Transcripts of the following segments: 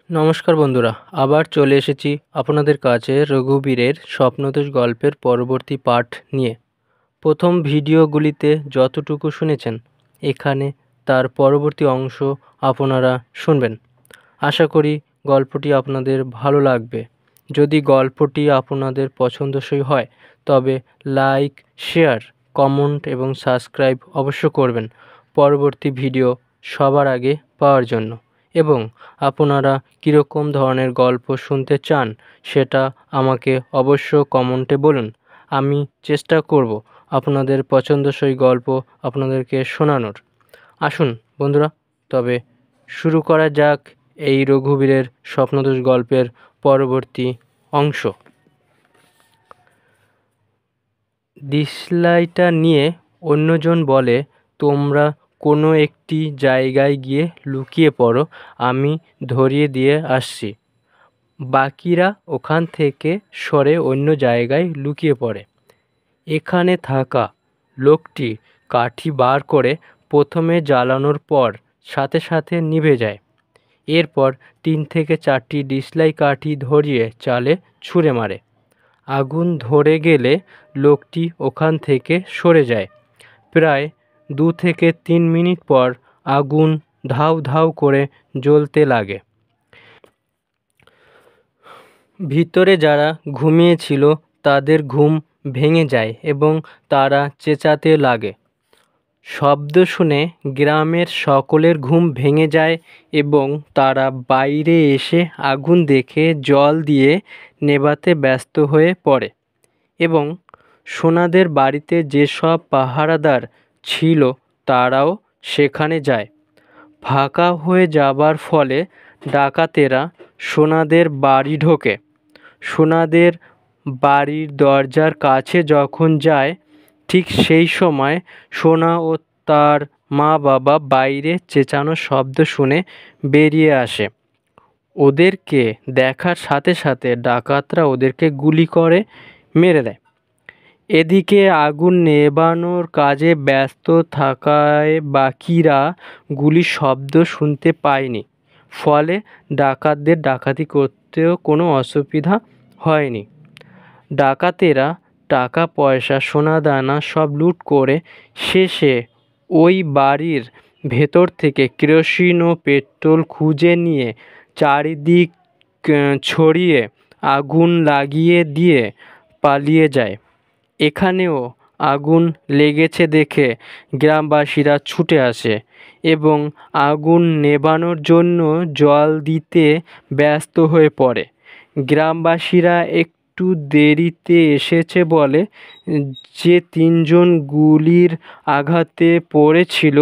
নমস্কার বন্ধুরা, আবার চলে এসেছি আপনাদের কাছে রঘুবীরের স্বপ্নদোষ গল্পের পরবর্তী পার্ট নিয়ে। প্রথম ভিডিওগুলিতে যতটুকু শুনেছেন, এখানে তার পরবর্তী অংশ আপনারা শুনবেন। আশা করি গল্পটি আপনাদের ভালো লাগবে। যদি গল্পটি আপনাদের পছন্দসই হয় তবে লাইক, শেয়ার, কমেন্ট এবং সাবস্ক্রাইব অবশ্য করবেন পরবর্তী ভিডিও সবার আগে পাওয়ার জন্য। এবং আপনারা কীরকম ধরনের গল্প শুনতে চান সেটা আমাকে অবশ্য কমেন্টে বলুন। আমি চেষ্টা করব আপনাদের পছন্দসই গল্প আপনাদেরকে শোনানোর। আসুন বন্ধুরা, তবে শুরু করা যাক এই রঘুবীরের স্বপ্নদোষ গল্পের পরবর্তী অংশ। দিশলাইটা নিয়ে অন্যজন বলে, তোমরা কোনো একটি জায়গায় গিয়ে লুকিয়ে পড়ো, আমি ধরিয়ে দিয়ে আসছি। বাকিরা ওখান থেকে সরে অন্য জায়গায় লুকিয়ে পড়ে। এখানে থাকা লোকটি কাঠি বার করে প্রথমে জ্বালানোর পর সাথে সাথে নিভে যায়। এরপর 3 থেকে 4টি দিশলাই কাঠি ধরিয়ে চালে ছুঁড়ে মারে। আগুন ধরে গেলে লোকটি ওখান থেকে সরে যায়। প্রায় 2 থেকে 3 মিনিট পর আগুন ধাউ ধাউ করে জ্বলতে লাগে। ভিতরে যারা ঘুমিয়েছিল তাদের ঘুম ভেঙে যায় এবং তারা চেঁচাতে লাগে। শব্দ শুনে গ্রামের সকলের ঘুম ভেঙে যায় এবং তারা বাইরে এসে আগুন দেখে জল দিয়ে নেভাতে ব্যস্ত হয়ে পড়ে। এবং সোনাদের বাড়িতে যেসব পাহারাদার ছিল তারাও সেখানে যায়। ফাঁকা হয়ে যাবার ফলে ডাকাতেরা সোনাদের বাড়ি ঢোকে। সোনাদের বাড়ির দরজার কাছে যখন যায়, ঠিক সেই সময় সোনা ও তার মা বাবা বাইরে চেঁচানো শব্দ শুনে বেরিয়ে আসে। ওদেরকে দেখার সাথে সাথে ডাকাতরা ওদেরকে গুলি করে মেরে দেয়। এদিকে আগুন নেভানোর কাজে ব্যস্ত থাকায় বাকিরা গুলির শব্দ শুনতে পায়নি, ফলে ডাকাতদের ডাকাতি করতেও কোনো অসুবিধা হয়নি। ডাকাতেরা টাকা পয়সা সোনাদানা সব লুট করে শেষে ওই বাড়ির ভেতর থেকে কেরোসিন ও পেট্রোল খুঁজে নিয়ে চারিদিক ছড়িয়ে আগুন লাগিয়ে দিয়ে পালিয়ে যায়। এখানেও আগুন লেগেছে দেখে গ্রামবাসীরা ছুটে আসে এবং আগুন নেভানোর জন্য জল দিতে ব্যস্ত হয়ে পড়ে। গ্রামবাসীরা একটু দেরিতে এসেছে বলে যে 3 জন গুলির আঘাতে পড়েছিল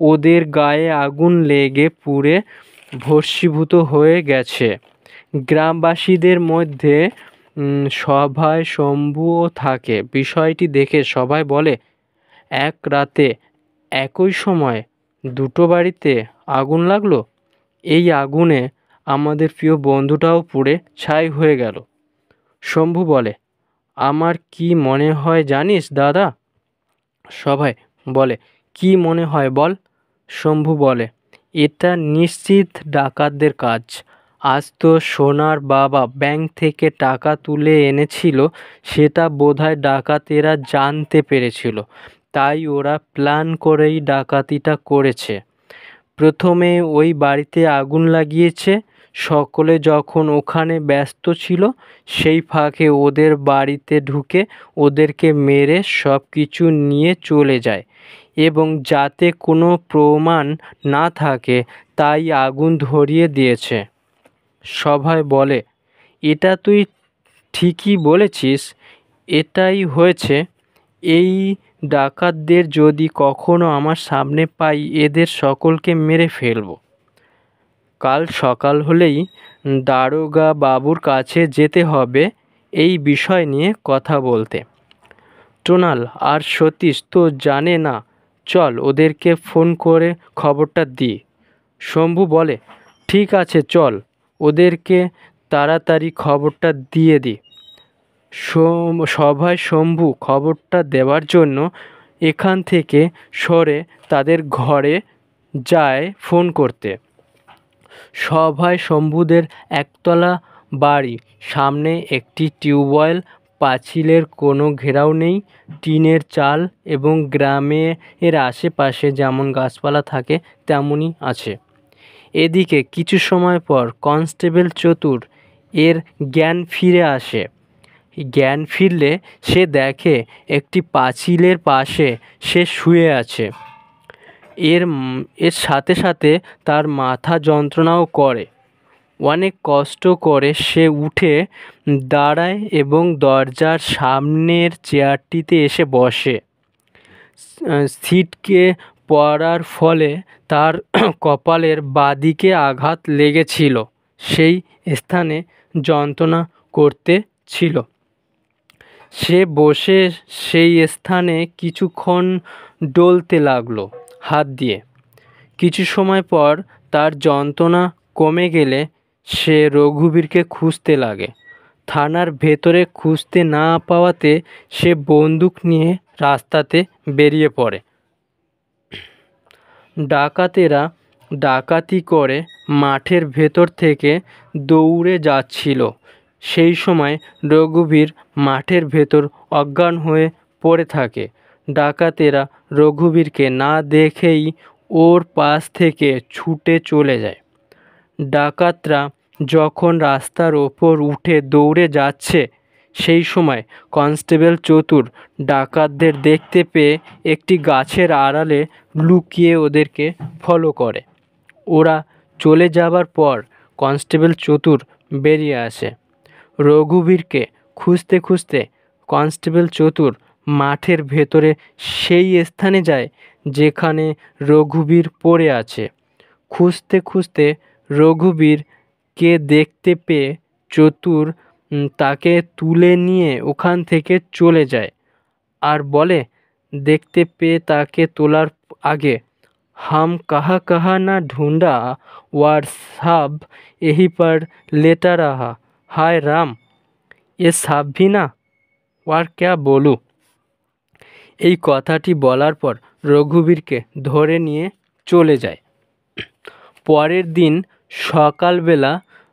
ওদের গায়ে আগুন লেগে পুড়ে ভস্মীভূত হয়ে গেছে। গ্রামবাসীদের মধ্যে সভায় শম্ভুও থাকে। বিষয়টি দেখে সবাই বলে, এক রাতে একই সময় 2টো বাড়িতে আগুন লাগলো। এই আগুনে আমাদের প্রিয় বন্ধুটাও পুড়ে ছাই হয়ে গেল। শম্ভু বলে, আমার কি মনে হয় জানিস দাদা? সবাই বলে, কি মনে হয় বল? শম্ভু বলে, এটা নিশ্চিত ডাকাতদের কাজ। আজ তো সোনার বাবা ব্যাংক থেকে টাকা তুলে এনেছিল, সেটা বোধহয় ডাকাতেরা জানতে পেরেছিল, তাই ওরা প্ল্যান করেই ডাকাতিটা করেছে। প্রথমে ওই বাড়িতে আগুন লাগিয়েছে। সকলে যখন ওখানে ব্যস্ত ছিল, সেই ফাঁকে ওদের বাড়িতে ঢুকে ওদেরকে মেরে সব কিছু নিয়ে চলে যায় এবং যাতে কোনো প্রমাণ না থাকে তাই আগুন ধরিয়ে দিয়েছে। সবাই বলে, এটা তুই ঠিকই বলেছিস, এটাই হয়েছে। এই ডাকাতদের যদি কখনো আমার সামনে পাই, এদের সকলকে মেরে ফেলব। কাল সকাল হলেই দারোগা বাবুর কাছে যেতে হবে এই বিষয় নিয়ে কথা বলতে। টোনাল আর সতীশ তো জানে না, চল ওদেরকে ফোন করে খবরটা দিই। শম্ভু বলে, ঠিক আছে চল, ওদেরকে তাড়াতাড়ি খবরটা দিয়ে দিই। সভায় শম্ভু খবরটা দেওয়ার জন্য এখান থেকে সরে তাদের ঘরে যায় ফোন করতে। সভায় শম্ভুদের একতলা বাড়ি, সামনে একটি টিউবওয়েল, পাঁচিলের কোনো ঘেরাও নেই, টিনের চাল এবং গ্রামের আশেপাশে যেমন গাছপালা থাকে তেমনই আছে। এদিকে কিছু সময় পর কনস্টেবল চতুর এর জ্ঞান ফিরে আসে। জ্ঞান ফিরলে সে দেখে একটি পাঁচিলের পাশে সে শুয়ে আছে। এর সাথে সাথে তার মাথা যন্ত্রণাও করে। অনেক কষ্ট করে সে উঠে দাঁড়ায় এবং দরজার সামনের চেয়ারটিতে এসে বসে। ছিটকে পড়ার ফলে তার কপালের বাঁদিকে আঘাত লেগেছিল, সেই স্থানে যন্ত্রণা করতেছিল। সে বসে সেই স্থানে কিছুক্ষণ ডলতে লাগলো হাত দিয়ে। কিছু সময় পর তার যন্ত্রণা কমে গেলে সে রঘুবীরকে খুঁজতে লাগে। থানার ভেতরে খুঁজতে না পাওয়াতে সে বন্দুক নিয়ে রাস্তাতে বেরিয়ে পড়ে। ডাকাতেরা ডাকাতি করে মাঠের ভেতর থেকে দৌড়ে যাচ্ছিল। সেই সময় রঘুবীর মাঠের ভেতর অজ্ঞান হয়ে পড়ে থাকে। ডাকাতেরা রঘুবীরকে না দেখেই ওর পাশ থেকে ছুটে চলে যায়। ডাকাতরা যখন রাস্তার ওপর উঠে দৌড়ে যাচ্ছে, সেই সময় কনস্টেবল চতুর ডাকাতদের দেখতে পেয়ে একটি গাছের আড়ালে লুকিয়ে ওদেরকে ফলো করে। ওরা চলে যাবার পর কনস্টেবল চতুর বেরিয়ে আসে। রঘুবীরকে খুঁজতে খুঁজতে কনস্টেবল চতুর মাঠের ভেতরে সেই স্থানে যায় যেখানে রঘুবীর পড়ে আছে। খুঁজতে খুঁজতে রঘুবীরকে দেখতে পেয়ে চতুর তাকে তুলে নিয়ে ওখান থেকে চলে যায় আর বলে, দেখতে পেয়ে তাকে তোলার আগে, হাম কাহা কাহা না ঢুঁড়া ওয়ার সাব यहीं पर लेटा रहा, हाय राम ये साब भी ना, और क्या बोलूं। এই কথাটি বলার পর রঘুবীরকে ধরে নিয়ে চলে যায়। পরের দিন সকালবেলা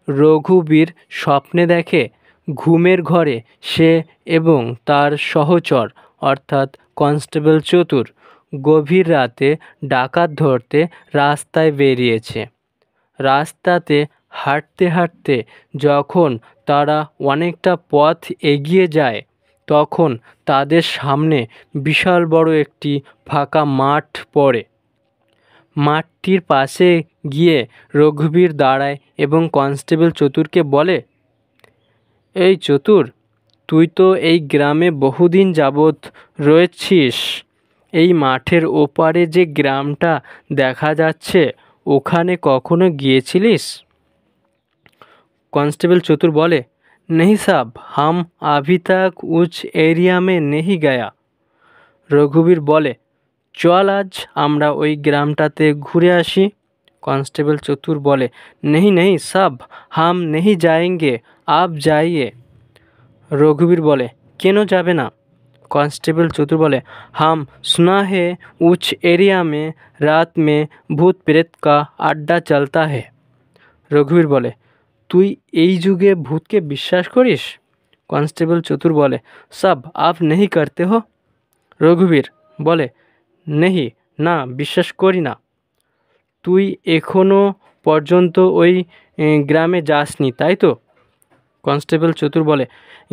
রঘুবীর স্বপ্নে দেখে ঘুমের ঘরে সে এবং তার সহচর অর্থাৎ কনস্টেবল চতুর গভীর রাতে ডাকাত ধরতে রাস্তায় বেরিয়েছে। রাস্তাতে হাঁটতে হাঁটতে যখন তারা অনেকটা পথ এগিয়ে যায়, তখন তাদের সামনে বিশাল বড় একটি ফাঁকা মাঠ পড়ে। মাঠটির পাশে গিয়ে রঘুবীর দাঁড়ায় এবং কনস্টেবল চতুরকে বলে, এই চতুর, তুই তো এই গ্রামে বহুদিন যাবৎ রয়েছিস। এই মাঠের ওপারে যে গ্রামটা দেখা যাচ্ছে, ওখানে কখনো গিয়েছিলিস? कांस्टेबल चतुर बोले, नहीं साहब, हम अभी तक उस एरिया में नहीं गया। रघुबीर बोले, चल आज আমরা ওই গ্রামটাতে ঘুরে আসি। कांस्टेबल चतुर बोले, नहीं नहीं साहब, हम नहीं जाएंगे, आप जाइए। रघुबीर बोले, क्यों जाबे ना? कांस्टेबल चतुर बोले, हम सुना है उस एरिया में रात में भूत प्रेत का अड्डा चलता है। रघुबीर बोले, তুই এই যুগে ভূতকে বিশ্বাস করিস? कांस्टेबल चतुर बोले, सब आप नहीं करते हो? रघुबीर बोले, नहीं ना, বিশ্বাস করি না। তুই এখনো পর্যন্ত ওই গ্রামে যাসনি, তাই তো? कांस्टेबल चतुर बोले,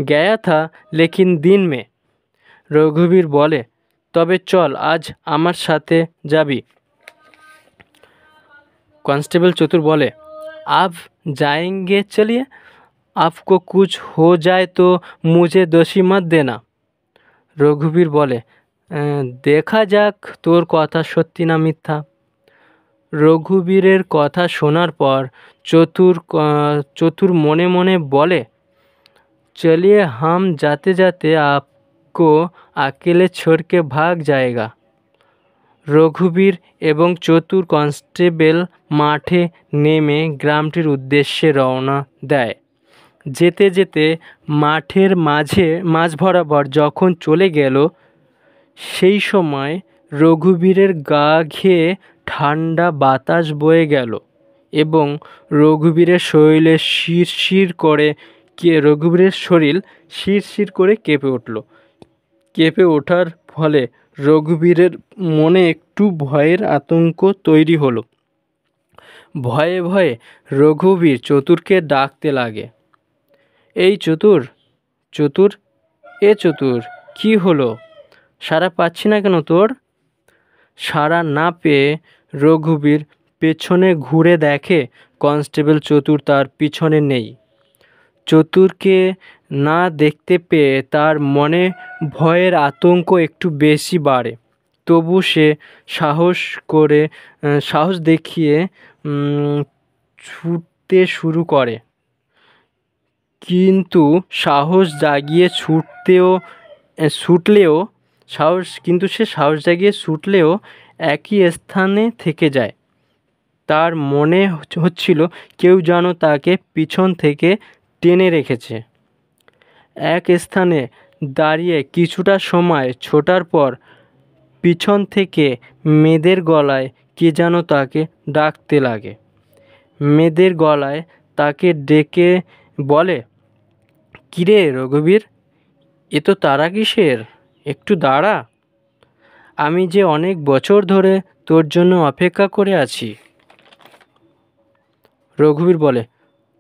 गया था लेकिन दिन में। रघुबीर बोले, তবে চল আজ আমার সাথে যাবি। कांस्टेबल चतुर बोले, आप जाएंगे, चलिए, आपको कुछ हो जाए तो मुझे दोषी मत देना। रघुबीर बोले, দেখা যাক তোর কথা সত্যি না মিথ্যা। রঘুবীরের কথা শোনার পর চতুর মনে মনে বলে, चलिए हम जाते जाते आपको अकेले छोड़ के भाग जाएगा। রঘুবীর এবং চতুর কনস্টেবল মাঠে নেমে গ্রামটির উদ্দেশ্যে রওনা দেয়। যেতে যেতে মাঠের মাঝ বরাবর যখন চলে গেল, সেই সময় রঘুবীরের গা ঘেয়ে ঠান্ডা বাতাস বয়ে গেল এবং রঘুবীরের শরীর শিরশির করে কেঁপে উঠল। কেঁপে ওঠার ফলে রঘুবীরের মনে একটু ভয়ের আতঙ্ক তৈরি হলো। ভয়ে ভয়ে রঘুবীর চতুরকে ডাকতে লাগে, এই চতুর, চতুর, চতুর, কি হলো? সাড়া পাচ্ছি না কেন তোর? সাড়া না পেয়ে রঘুবীর পেছনে ঘুরে দেখে কনস্টেবল চতুর তার পিছনে নেই। চতুরকে না দেখতে পেয়ে তার মনে ভয়ের আতঙ্ক একটু বেশি বাড়ে। তবু সে সাহস দেখিয়ে ছুটতে শুরু করে, কিন্তু সাহস জাগিয়ে ছুটলেও একই স্থানে থেকে যায়। তার মনে হচ্ছিল কেউ যেন তাকে পিছন থেকে টেনে রেখেছে। এক স্থানে দাঁড়িয়ে কিছুটা সময় ছোটার পর পিছন থেকে মেয়েদের গলায় কে যেন তাকে ডাকতে লাগে। মেয়েদের গলায় তাকে ডেকে বলে, কিরে রঘুবীর, এ তো তারা কিসের? একটু দাঁড়া, আমি যে অনেক বছর ধরে তোর জন্য অপেক্ষা করে আছি। রঘুবীর বলে,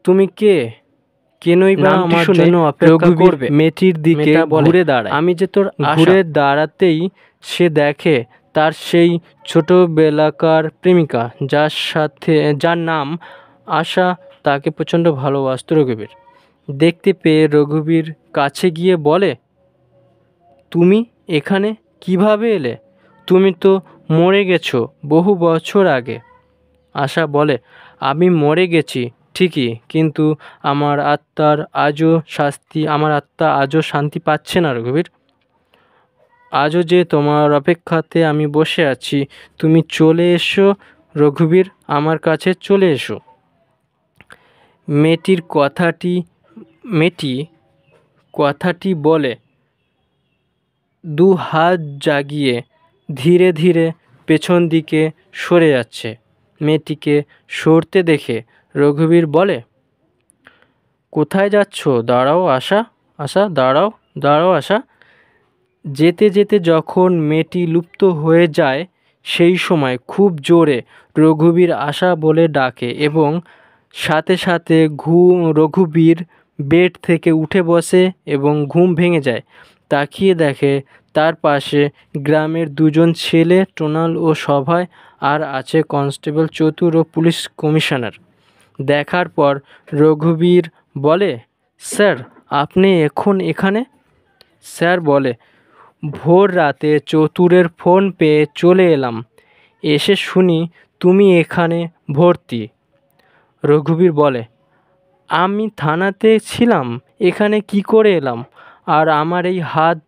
তুমি কে? কেনই বা আমার জন্য অপেক্ষা করবে? মেয়েটির দিকে ঘুরে দাঁড়ায়। আমি যে তোর ঘুরে দাঁড়াতেই সে দেখে তার সেই ছোটবেলাকার প্রেমিকা, যার নাম আশা, তাকে প্রচণ্ড ভালোবাসত রঘুবীর। দেখতে পেয়ে রঘুবীর কাছে গিয়ে বলে, তুমি এখানে কিভাবে এলে? তুমি তো মরে গেছো বহু বছর আগে। আশা বলে, আমি মরে গেছি ঠিকই, কিন্তু আমার আত্মা আজও শান্তি পাচ্ছে না রঘুবীর। আজও যে তোমার অপেক্ষাতে আমি বসে আছি। তুমি চলে এসো রঘুবীর, আমার কাছে চলে এসো। মেয়েটি কথাটি বলে দু হাত জাগিয়ে ধীরে ধীরে পেছন দিকে সরে যাচ্ছে। মেয়েটিকে সরতে দেখে রঘুবীর বলে, কোথায় যাচ্ছ? দাঁড়াও আশা, দাঁড়াও আশা। যেতে যেতে যখন মেয়েটি লুপ্ত হয়ে যায়, সেই সময় খুব জোরে রঘুবীর আশা বলে ডাকে এবং সাথে সাথে রঘুবীর বেড থেকে উঠে বসে এবং ঘুম ভেঙে যায়। তাকিয়ে দেখে তার পাশে গ্রামের দুজন ছেলে টোনাল ও সভায়, আর আছে কনস্টেবল চতুর ও পুলিশ কমিশনার। দেখার পর রঘুবীর বলে, স্যার, আপনি এখন এখানে? স্যার বলে, ভোর রাতে চতুরের ফোন পেয়ে চলে এলাম, এসে শুনি তুমি এখানে ভর্তি। রঘুবীর বলে, আমি থানাতে ছিলাম, এখানে কি করে এলাম? আর আমার এই হাত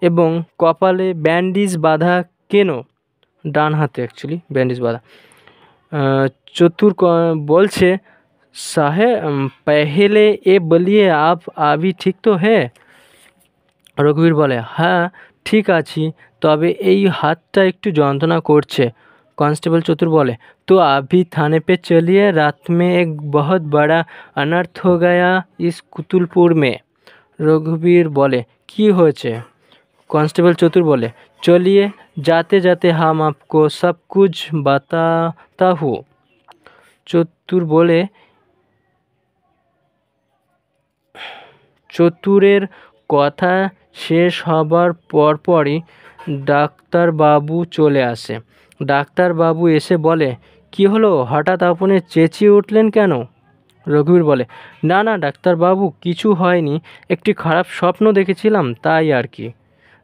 এবং কপালে ব্যান্ডেজ বাঁধা কেন? ডান হাতে ব্যান্ডেজ বাঁধা। চতুর বলছে, সাহেব পহলে এ বলিয়ে আপ আভি ঠিক তো হ্যাঁ? রঘুবীর বলে, হ্যাঁ ঠিক আছি, তবে এই হাতটা একটু যন্ত্রণা করছে। कांस्टेबल चतुर बोले, तो अभी थाने पे चलिए, रात में एक बहुत बड़ा अनर्थ हो गया इस कुतुलपुर में। रघुवीर बोले, की होचे? कांस्टेबल चतुर बोले, चलिए, जाते जाते हम आपको सब कुछ बताता हूँ। चतुर बोले, চতুরের কথা শেষ হবার পরপরই ডাক্তারবাবু চলে আসে। ডাক্তারবাবু এসে বলে, কি হলো, হঠাৎ আপনি চেঁচিয়ে উঠলেন কেন? রঘুবীর বলে, না না ডাক্তারবাবু, কিছু হয়নি, একটি খারাপ স্বপ্ন দেখেছিলাম তাই আর কি।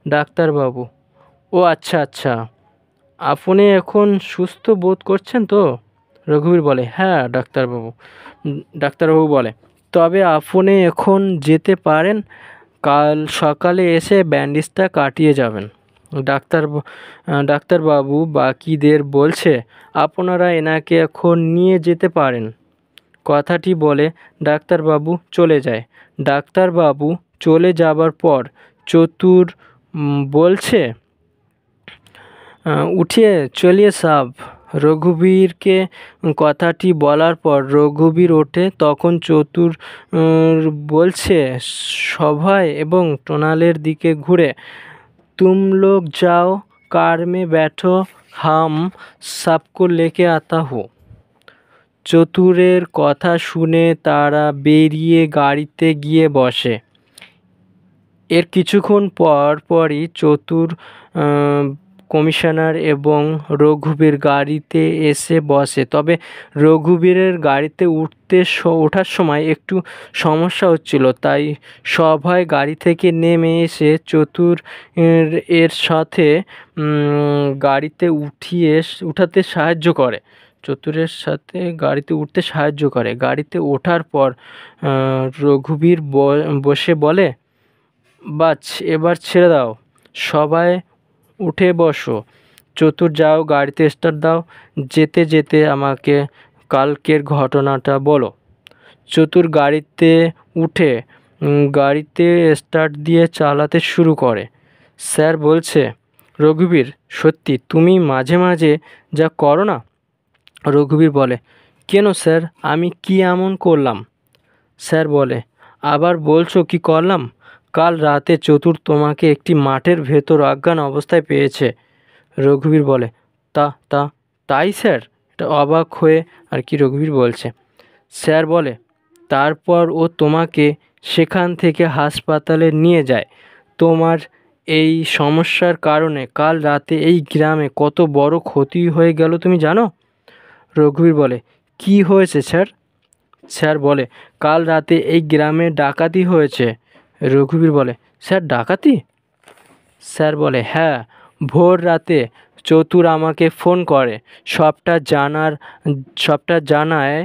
ডাক্তারবাবু, ও আচ্ছা আচ্ছা, আপনি এখন সুস্থ বোধ করছেন তো? রঘুবীর বলে, হ্যাঁ ডাক্তারবাবু। ডাক্তারবাবু বলে, তবে আপনি এখন যেতে পারেন, কাল সকালে এসে ব্যান্ডেজটা কাটিয়ে যাবেন। ডাক্তারবাবু বাকিদের বলছে, আপনারা এনাকে এখন নিয়ে যেতে পারেন। কথাটি বলে ডাক্তারবাবু চলে যায়। ডাক্তারবাবু চলে যাবার পর চতুর বলছে, উঠিয়ে চলিয়ে সাব। রঘুবীরকে কথাটি বলার পর রঘুবীর ওঠে। তখন চতুর বলছে সভায় এবং টোনালের দিকে ঘুরে, তুম লোক যাও, কার মে ব্যাঠো, হাম সবকো লেকে আতা হো। চতুরের কথা শুনে তারা বেরিয়ে গাড়িতে গিয়ে বসে। এর কিছুক্ষণ পরই চতুর, কমিশনার এবং রঘুবীর গাড়িতে এসে বসে। তবে রঘুবীরের গাড়িতে ওঠার সময় একটু সমস্যা হচ্ছিল, তাই সবাই গাড়ি থেকে নেমে এসে চতুর এর সাথে গাড়িতে উঠাতে সাহায্য করে। চতুরের সাথে গাড়িতে উঠতে সাহায্য করে। গাড়িতে ওঠার পর রঘুবীর বসে বলে, বাছ এবার ছেড়ে দাও, সবাই উঠে বসো। চতুর, যাও গাড়িতে স্টার্ট দাও, যেতে যেতে আমাকে কালকের ঘটনাটা বলো। চতুর গাড়িতে উঠে গাড়িতে স্টার্ট দিয়ে চালাতে শুরু করে। স্যার বলছে, রঘুবীর, সত্যি তুমি মাঝে মাঝে যা করো না। রঘুবীর বলে, কেন স্যার, আমি কি এমন করলাম? স্যার বলে, আবার বলছো কি করলাম? কাল রাতে চতুর তোমাকে একটি মাঠের ভেতর অজ্ঞান অবস্থায় পেয়েছে। রঘুবীর বলে, তাই স্যার? এটা অবাক হয়ে আর কি রঘুবীর বলছে। স্যার বলে, তারপর ও তোমাকে সেখান থেকে হাসপাতালে নিয়ে যায়। তোমার এই সমস্যার কারণে কাল রাতে এই গ্রামে কত বড় ক্ষতি হয়ে গেল তুমি জানো? রঘুবীর বলে, কি হয়েছে স্যার? স্যার বলে, কাল রাতে এই গ্রামে ডাকাতি হয়েছে। রঘুবীর বলে, স্যার ডাকাতি? স্যার বলে, হ্যাঁ, ভোর রাতে চতুর আমাকে ফোন করে। সবটা জানায়।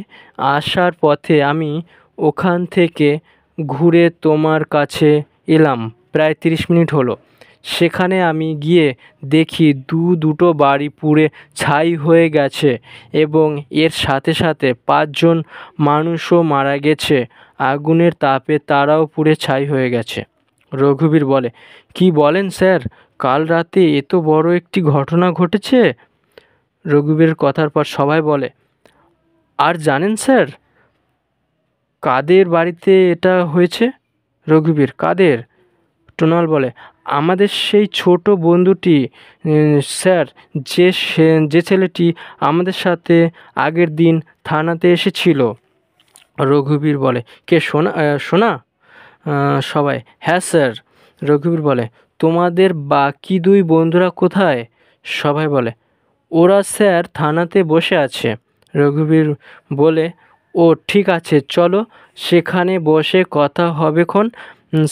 আসার পথে আমি ওখান থেকে ঘুরে তোমার কাছে এলাম। প্রায় 30 মিনিট হলো। সেখানে আমি গিয়ে দেখি দুটো বাড়ি পুড়ে ছাই হয়ে গেছে এবং এর সাথে সাথে 5 জন মানুষও মারা গেছে। আগুনের তাপে তারাও পুড়ে ছাই হয়ে গেছে। রঘুবীর বলে, কি বলেন স্যার, কাল রাতে এত বড় একটি ঘটনা ঘটেছে? রঘুবীরের কথার পর সবাই বলে, আর জানেন স্যার কাদের বাড়িতে এটা হয়েছে? রঘুবীর, কাদের? টোনাল বলে, আমাদের সেই ছোট বন্ধুটি, স্যার, যে ছেলেটি আমাদের সাথে আগের দিন থানাতে এসেছিল। রঘুবীর বলে, কে? সোনা? সবাই, হ্যাঁ স্যার। রঘুবীর বলে, তোমাদের বাকি 2 বন্ধুরা কোথায়? সবাই বলে, ওরা স্যার থানাতে বসে আছে। রঘুবীর বলে, ও ঠিক আছে, চলো সেখানে বসে কথা হবেক্ষণ।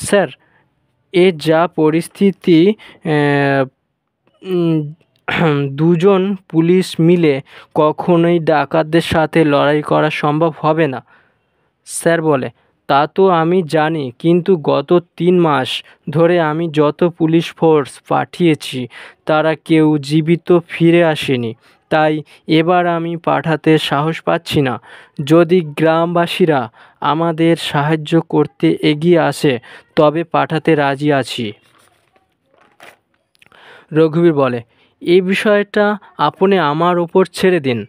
স্যার, এ যা পরিস্থিতি, 2জন পুলিশ মিলে কখনোই ডাকাতদের সাথে লড়াই করা সম্ভব হবে না। স্যার বলে, তা তো আমি জানি, কিন্তু গত 3 মাস ধরে আমি যত পুলিশ ফোর্স পাঠিয়েছি তারা কেউ জীবিত ফিরে আসেনি, তাই এবার আমি পাঠাতে সাহস পাচ্ছি না। যদি গ্রামবাসীরা আমাদের সাহায্য করতে এগিয়ে আসে তবে পাঠাতে রাজি আছি। রঘুবীর বলে, এই বিষয়টা আপনি আমার ওপর ছেড়ে দিন।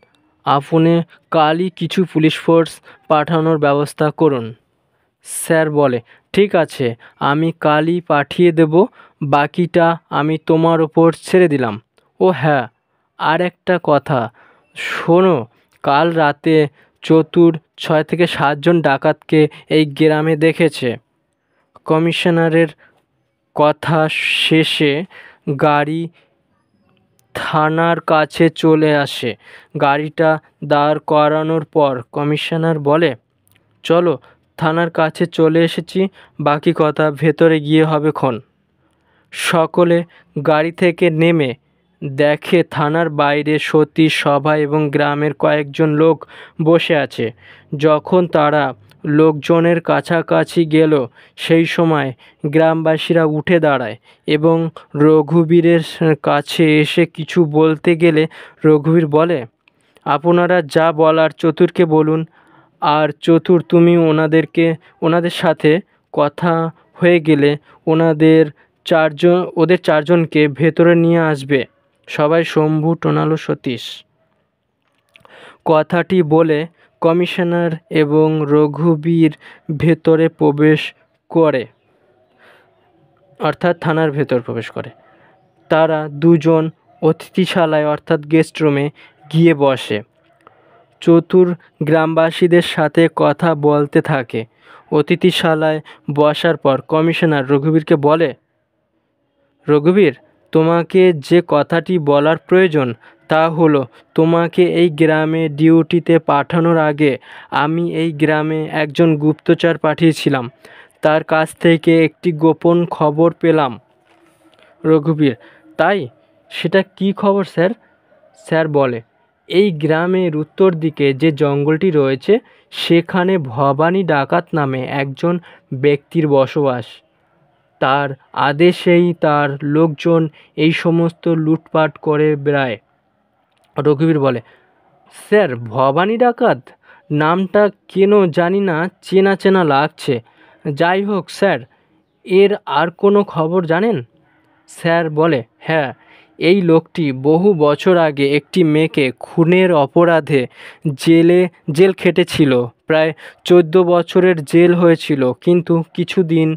আপনি কালই কিছু পুলিশ ফোর্স পাঠানোর ব্যবস্থা করুন। স্যার বলে, ঠিক আছে, আমি কালই পাঠিয়ে দেব। বাকিটা আমি তোমার ওপর ছেড়ে দিলাম। ও হ্যাঁ, আর একটা কথা শোনো, কাল রাতে চতুর 6 থেকে 7 জন ডাকাতকে এই গ্রামে দেখেছে। কমিশনারের কথা শেষে গাড়ি থানার কাছে চলে আসে। গাড়িটা দাঁড় করানোর পর কমিশনার বলে, চলো, থানার কাছে চলে এসেছি, বাকি কথা ভেতরে গিয়ে হবেক্ষণ। সকলে গাড়ি থেকে নেমে দেখে থানার বাইরে সতীশ, সভা এবং গ্রামের কয়েকজন লোক বসে আছে। যখন তারা লোকজনের কাছাকাছি গেল সেই সময় গ্রামবাসীরা উঠে দাঁড়ায় এবং রঘুবীরের কাছে এসে কিছু বলতে গেলে রঘুবীর বলে, আপনারা যা বলার চতুরকে বলুন। আর চতুর, তুমি ওনাদের সাথে কথা হয়ে গেলে ওদের 4 জনকে ভেতরে নিয়ে আসবে। সবাই, শম্ভু, টোনাল ও সতীশ। কথাটি বলে কমিশনার এবং রঘুবীর ভেতরে প্রবেশ করে, অর্থাৎ থানার ভেতর প্রবেশ করে। তারা দুজন অতিথিশালায় অর্থাৎ গেস্ট রুমে গিয়ে বসে। চতুর গ্রামবাসীদের সাথে কথা বলতে থাকে। অতিথিশালায় বসার পর কমিশনার রঘুবীরকে বলে, রঘুবীর, তোমাকে যে কথাটি বলার প্রয়োজন তা হলো, তোমাকে এই গ্রামে ডিউটিতে পাঠানোর আগে আমি এই গ্রামে একজন গুপ্তচর পাঠিয়েছিলাম। তার কাছ থেকে একটি গোপন খবর পেলাম। রঘুবীর, তাই? সেটা কি খবর স্যার? স্যার বলে, এই গ্রামের উত্তর দিকে যে জঙ্গলটি রয়েছে সেখানে ভবানী ডাকাত নামে একজন ব্যক্তির বসবাস। তার আদেশেই তার লোকজন এই সমস্ত লুটপাট করে বেড়ায়। রঘুবীর বলে, স্যার, ভবানী ডাকাত নামটা কেন জানি না চেনা চেনা লাগছে। যাই হোক স্যার, এর আর কোনো খবর জানেন? স্যার বলে, হ্যাঁ, এই লোকটি বহু বছর আগে একটি মেয়েকে খুনের অপরাধে জেল খেটেছিল। প্রায় 14 বছরের জেল হয়েছিল, কিন্তু কিছুদিন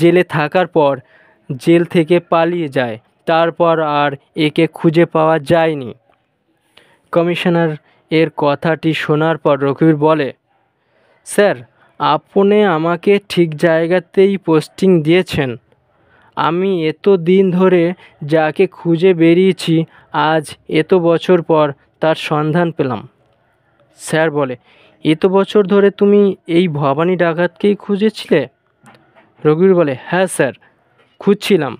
জেলে থাকার পর জেল থেকে পালিয়ে যায়। তারপর আর একে খুঁজে পাওয়া যায়নি। কমিশনার এর কথাটি শোনার পর রঘুবীর বলে, স্যার, আপনি আমাকে ঠিক জায়গাতেই পোস্টিং দিয়েছেন। আমি এত দিন ধরে যাকে খুঁজে বেরিয়েছি, আজ এত বছর পর তার সন্ধান পেলাম। স্যার বলে, এত বছর ধরে তুমি এই ভবানী ডাকাতকেই খুঁজেছিলে? রঘুবীর বলে, হ্যাঁ স্যার, খুঁজছিলাম।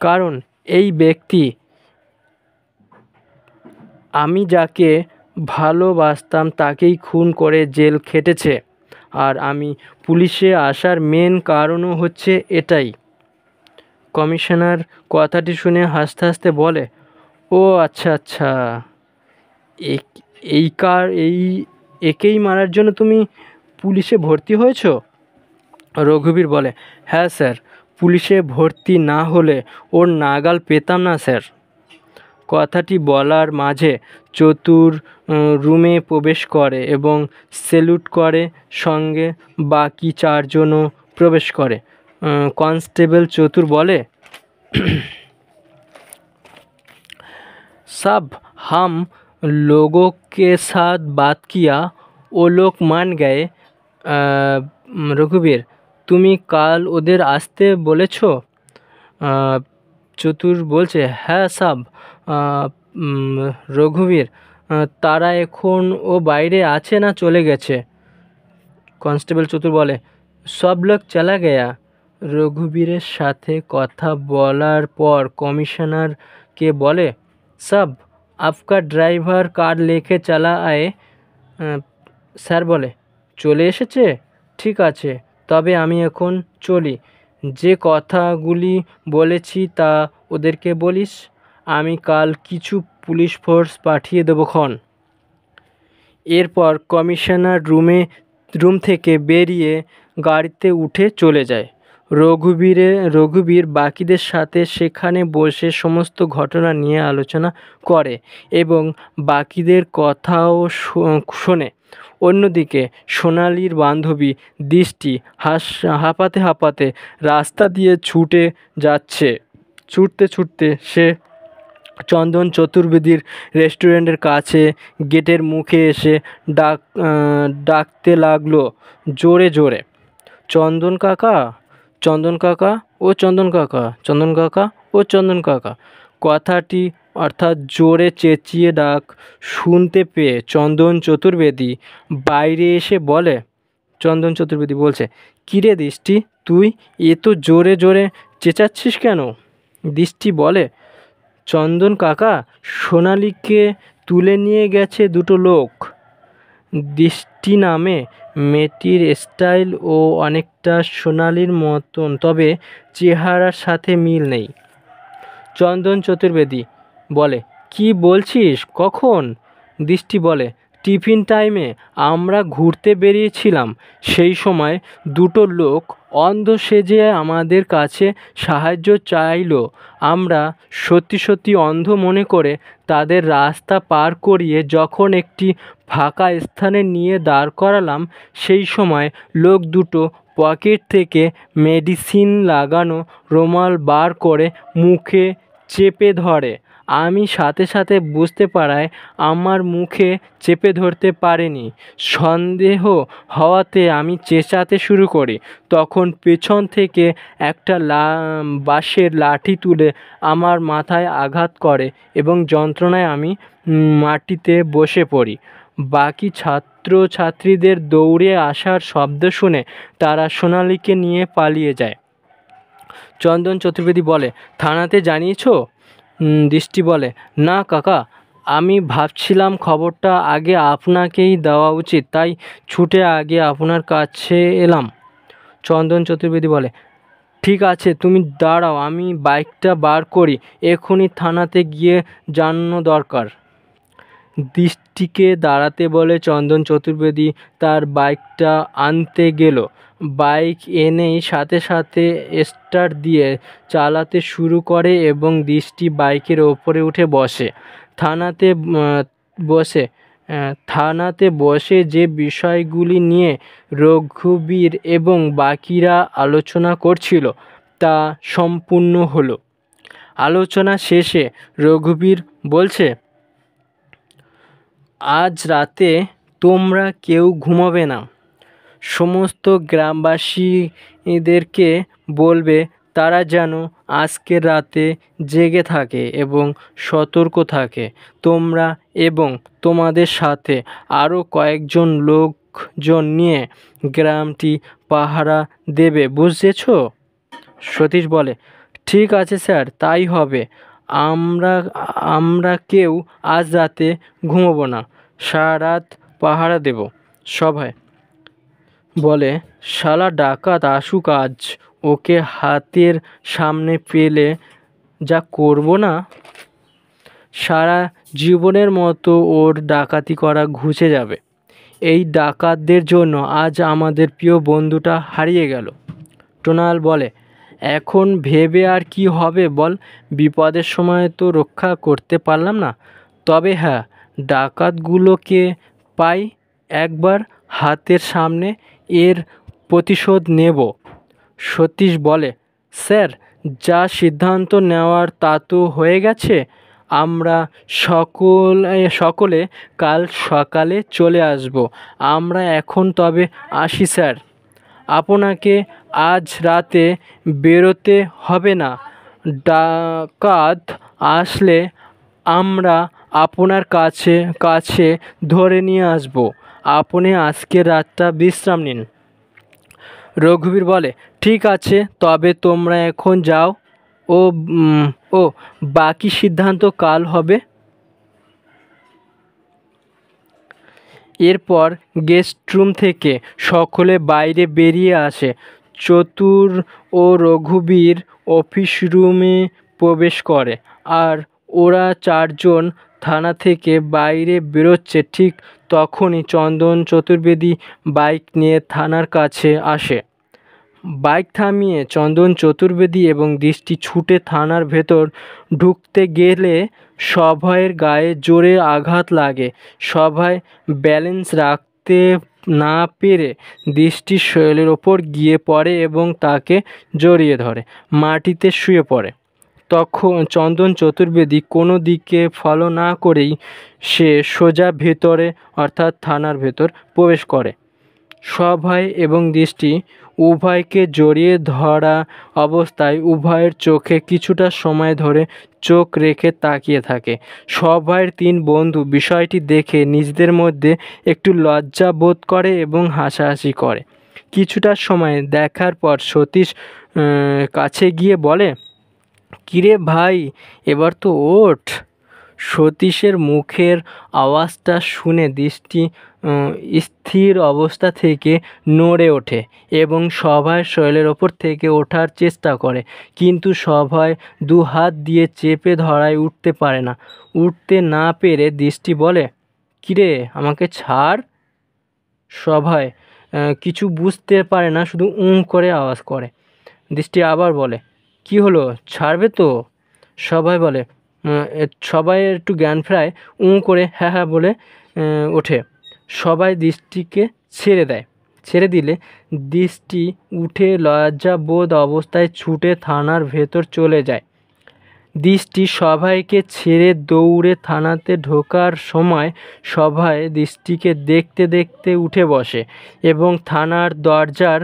কারণ এই ব্যক্তি আমি যাকে ভালোবাসতাম তাকেই খুন করে জেল খেটেছে। আর আমি পুলিশে আসার মেন কারণও হচ্ছে এটাই। কমিশনার কথাটি শুনে হাসতে হাসতে বলে, ও আচ্ছা আচ্ছা, একেই মারার জন্য তুমি পুলিশে ভর্তি হয়েছো? রঘুবীর বলে, হ্যাঁ স্যার, পুলিশে ভর্তি না হলে ওর নাগাল পেতাম না স্যার। কথাটি বলার মাঝে চতুর রুমে প্রবেশ করে এবং স্যালুট করে। সঙ্গে বাকি চারজনও প্রবেশ করে। কনস্টেবল চতুর বলে, सब हम लोगों के साथ बात किया, वो लोग मान गए। রঘুবীর, তুমি কাল ওদের আসতে বলেছ? চতুর বলছে, হ্যাঁ সাব। রঘুবীর, তারা এখন ও বাইরে আছে না চলে গেছে? কনস্টেবল চতুর বলে, সব লোক চলা গেয়া। রঘুবীরের সাথে কথা বলার পর কমিশনারকে বলে, সাব, আপকা ড্রাইভার কার লেকে চলা আয়ে। স্যার বলে, চলে এসেছে? ঠিক আছে, তবে আমি এখন চলি। যে কথাগুলি বলেছি তা ওদেরকে বলিস। আমি কাল কিছু পুলিশ ফোর্স পাঠিয়ে দেবো খন। এরপর কমিশনার রুম থেকে বেরিয়ে গাড়িতে উঠে চলে যায়। রঘুবীর বাকিদের সাথে সেখানে বসে সমস্ত ঘটনা নিয়ে আলোচনা করে এবং বাকিদের কথাও শোনে। অন্যদিকে সোনালির বান্ধবী দৃষ্টি হাঁপাতে হাঁপাতে রাস্তা দিয়ে ছুটতে সে চন্দন চতুর্বেদীর রেস্টুরেন্টের কাছে গেটের মুখে এসে ডাকতে লাগলো জোরে জোরে, চন্দন কাকা, চন্দন কাকা, ও চন্দন কাকা, চন্দন কাকা, ও চন্দন কাকা। কথাটি অর্থাৎ জোরে চেঁচিয়ে ডাক শুনতে পেয়ে চন্দন চতুর্বেদী বাইরে এসে বলে, চন্দন চতুর্বেদী বলছে, কিরে দৃষ্টি, তুই এত জোরে জোরে চেঁচাচ্ছিস কেন? দৃষ্টি বলে, চন্দন কাকা, সোনালীকে তুলে নিয়ে গেছে দুটো লোক। দৃষ্টি নামে মেয়েটির স্টাইল ও অনেকটা সোনালীর মতন, তবে চেহারার সাথে মিল নেই। চন্দন চতুর্বেদী বলে, কি বলছিস, কখন? দৃষ্টি বলে, টিফিন টাইমে আমরা ঘুরতে বেরিয়েছিলাম। সেই সময় দুটো লোক অন্ধ সেজে আমাদের কাছে সাহায্য চাইলো। আমরা সত্যি সত্যি অন্ধ মনে করে তাদের রাস্তা পার করিয়ে যখন একটি ফাঁকা স্থানে নিয়ে দাঁড় করালাম, সেই সময় লোক দুটো পকেট থেকে মেডিসিন লাগানো রুমাল বার করে মুখে চেপে ধরে। আমি সাথে সাথে বুঝতে পারায় আমার মুখে চেপে ধরতে পারেনি। সন্দেহ হওয়াতে আমি চেঁচাতে শুরু করি। তখন পেছন থেকে একটা বাঁশের লাঠি তুলে আমার মাথায় আঘাত করে এবং যন্ত্রণায় আমি মাটিতে বসে পড়ি। বাকি ছাত্রছাত্রীদের দৌড়ে আসার শব্দ শুনে তারা সোনালীকে নিয়ে পালিয়ে যায়। চন্দন চতুর্বেদী বলে, থানাতে জানিয়েছো? দৃষ্টি বলে, না কাকা, আমি ভাবছিলাম খবরটা আগে আপনাকেই দেওয়া উচিত, তাই ছুটে আগে আপনার কাছে এলাম। চন্দন চতুর্বেদী বলে, ঠিক আছে, তুমি দাঁড়াও, আমি বাইকটা বার করি, এখনই থানাতে গিয়ে জানানো দরকার। দৃষ্টিকে দাঁড়াতে বলে চন্দন চতুর্বেদী তার বাইকটা আনতে গেল। বাইক এনেই সাথে সাথে স্টার্ট দিয়ে চালাতে শুরু করে এবং দৃষ্টি বাইকের ওপরে উঠে বসে। থানাতে বসে যে বিষয়গুলি নিয়ে রঘুবীর এবং বাকিরা আলোচনা করছিল তা সম্পূর্ণ হলো। আলোচনা শেষে রঘুবীর বলছে, আজ রাতে তোমরা কেউ ঘুমাবে না। সমস্ত গ্রামবাসীদেরকে বলবে তারা যেন আজকের রাতে জেগে থাকে এবং সতর্ক থাকে। তোমরা এবং তোমাদের সাথে আরও কয়েকজন লোকজন নিয়ে গ্রামটি পাহারা দেবে, বুঝেছ? সতীশ বলে, ঠিক আছে স্যার, তাই হবে। আমরা কেউ আজ রাতে ঘুমোবো না, সারা রাত পাহারা দেব। সবাই বলে, শালা ডাকাত আসুক আজ, ওকে হাতের সামনে পেলে যা করব না, সারা জীবনের মতো ওর ডাকাতি করা ঘুচে যাবে। এই ডাকাতদের জন্য আজ আমাদের প্রিয় বন্ধুটা হারিয়ে গেল। টোনাল বলে, এখন ভেবে আর কি হবে বল, বিপদের সময় তো রক্ষা করতে পারলাম না, তবে হ্যাঁ, ডাকাতগুলোকে পাই একবার হাতের সামনে, এর প্রতিশোধ নেব। সতীশ বলে, স্যার, যা সিদ্ধান্ত নেওয়ার তা তো হয়ে গেছে। আমরা সকলে কাল সকালে চলে আসব। আমরা এখন তবে আসি স্যার। আপনাকে আজ রাতে বেরোতে হবে না। ডাকাত আসলে আমরা আপনার কাছে ধরে নিয়ে আসব। আপনি আজকের রাতটা বিশ্রাম নিন। রঘুবীর বলে, ঠিক আছে, তবে তোমরা এখন যাও। ও বাকি সিদ্ধান্ত কাল হবে। এরপর গেস্ট রুম থেকে সকলে বাইরে বেরিয়ে আসে। চতুর ও রঘুবীর অফিস রুমে প্রবেশ করে আর ওরা চারজন থানা থেকে বাইরে বেরোচ্ছে। ঠিক তখনই চন্দন চতুর্বেদী বাইক নিয়ে থানার কাছে আসে। বাইক থামিয়ে চন্দন চতুর্বেদী এবং দৃষ্টি ছুটে থানার ভেতর ঢুকতে গেলে সভয়ের গায়ে জোরে আঘাত লাগে। সভয় ব্যালেন্স রাখতে না পেরে দৃষ্টির শরীরের ওপর গিয়ে পড়ে এবং তাকে জড়িয়ে ধরে মাটিতে শুয়ে পড়ে। তখন চন্দন চতুর্বেদী কোনো দিকে ফলো না করেই সে সোজা ভেতরে অর্থাৎ থানার ভেতর প্রবেশ করে। সভয় এবং দৃষ্টি উভয়কে জড়িয়ে ধরা অবস্থায় উভয়ের চোখে কিছুটা সময় ধরে চোখ রেখে তাকিয়ে থাকে। সভয়ের তিন বন্ধু বিষয়টি দেখে নিজেদের মধ্যে একটু লজ্জা বোধ করে এবং হাসাহাসি করে। কিছুটা সময় দেখার পর সতীশ কাছে গিয়ে বলে, কিরে ভাই, এবার তো ওঠ। সতীশের মুখের আওয়াজটা শুনে দৃষ্টি স্থির অবস্থা থেকে নড়ে ওঠে এবং সভয়ের শরীরের ওপর থেকে ওঠার চেষ্টা করে, কিন্তু সভয় দু হাত দিয়ে চেপে ধরায় উঠতে পারে না। উঠতে না পেরে দৃষ্টি বলে, কিরে আমাকে ছাড়। সবাই কিছু বুঝতে পারে না, শুধু করে আওয়াজ করে। দৃষ্টি আবার বলে, কি হলো, ছাড়বে তো? সবাই বলে, সবাই একটু জ্ঞান ফেরায়, করে হ্যাঁ হ্যাঁ বলে ওঠে। সবাই দৃষ্টিকে ছেড়ে দেয়। ছেড়ে দিলে দৃষ্টি উঠে লজ্জাবোধ অবস্থায় ছুটে থানার ভেতর চলে যায়। দৃষ্টি সবাইকে ছেড়ে দৌড়ে থানাতে ঢোকার সময় সবাই দৃষ্টিকে দেখতে দেখতে উঠে বসে এবং থানার দরজার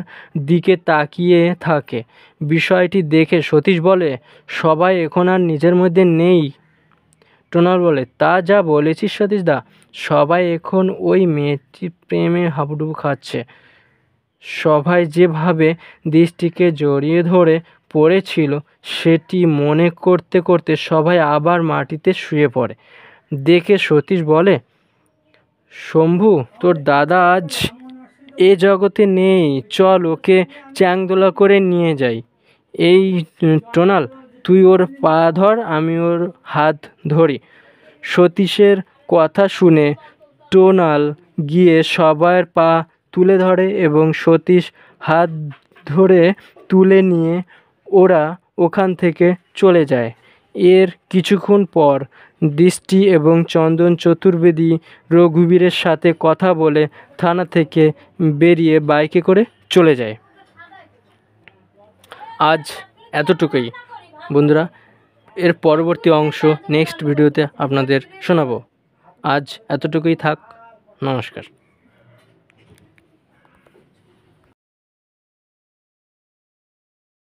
দিকে তাকিয়ে থাকে। বিষয়টি দেখে সতীশ বলে, সবাই এখন আর নিজের মধ্যে নেই। টোনাল বলে, তা যা বলেছিস সতীশ দা, সবাই এখন ওই মেয়েটির প্রেমে হাবুডুবু খাচ্ছে। সবাই যেভাবে দৃষ্টিকে জড়িয়ে ধরে পড়েছিল সেটি মনে করতে করতে সবাই আবার মাটিতে শুয়ে পড়ে। দেখে সতীশ বলে, শম্ভু, তোর দাদা আজ এ জগতে নেই, চল ওকে চ্যাংদোলা করে নিয়ে যাই। এই টোনাল, তুই ওর পা ধর, আমি ওর হাত ধরি। সতীশের কথা শুনে টোনাল গিয়ে সবার পা তুলে ধরে এবং সতীশ হাত ধরে তুলে নিয়ে ওরা ওখান থেকে চলে যায়। এর কিছুক্ষণ পর দৃষ্টি এবং চন্দন চতুর্বেদী রঘুবীরের সাথে কথা বলে থানা থেকে বেরিয়ে বাইকে করে চলে যায়। আজ এতটুকুই বন্ধুরা, এর পরবর্তী অংশ নেক্সট ভিডিওতে আপনাদের শোনাবো। আজ এতটুকুই থাক, নমস্কার।